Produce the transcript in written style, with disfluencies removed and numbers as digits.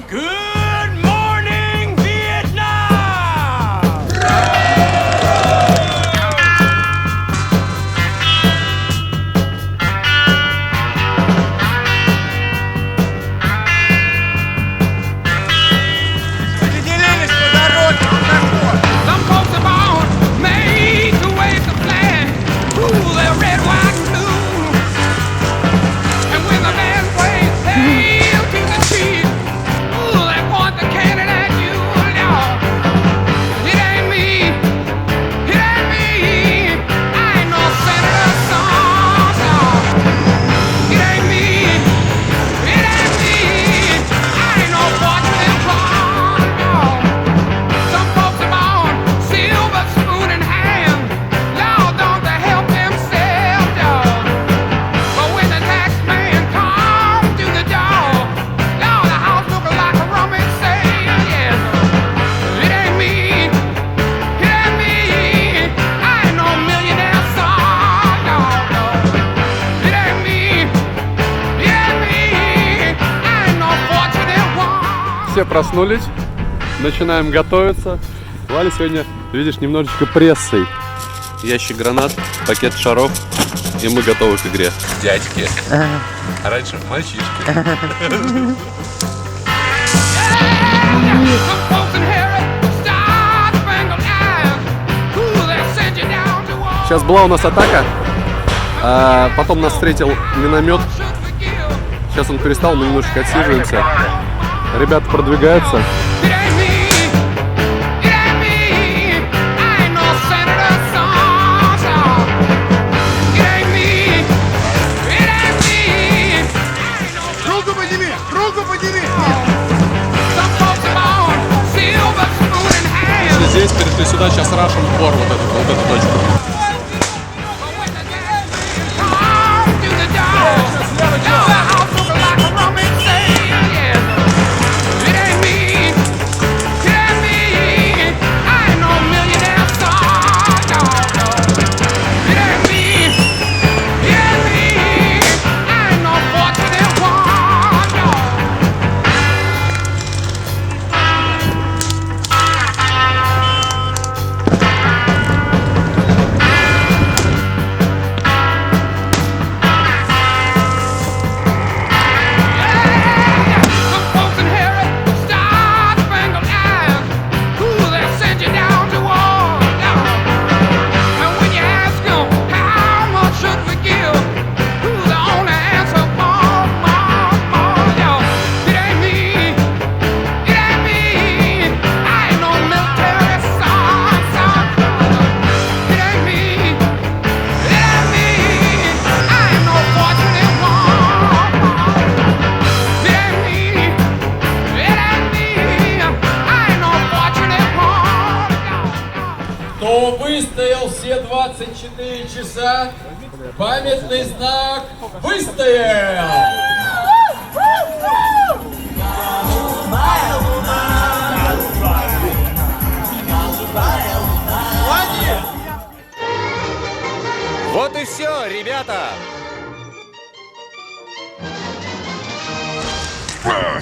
Good morning, Vietnam! Разделились по дороге, заход. Some folks are born made to wave the flag. Ooh, they're red, white, and blue. And when the band plays hail to the chief, ooh, they point the cannon at you. Lord, it ain't me. It ain't me. I ain't no senator son. Lord, it ain't me. It ain't me. I ain't no fortunate one. Lord. Some folks are born silver spoon in hand. Lord, don't they help themselves, dog? But when the tax man comes through the door, Lord, the house looking like a rummage sale, yes. It ain't me. It ain't me. I ain't no millionaire son, no, no. It ain't me. It ain't me. I ain't no fortunate one. Все проснулись, начинаем готовиться. Валя сегодня, видишь, немножечко прессой. Ящик гранат, пакет шаров, и мы готовы к игре. Дядьки. А раньше мальчишки. Сейчас была у нас атака, потом нас встретил миномет. Сейчас он перестал, мы немножко отсиживаемся. Ребята продвигаются. Руку подними, руку подними. Если здесь, перешли сюда, сейчас рашим фор, вот эту точку. Кто выстоял все 24 часа, памятный знак выстоял! Вот и все, ребята!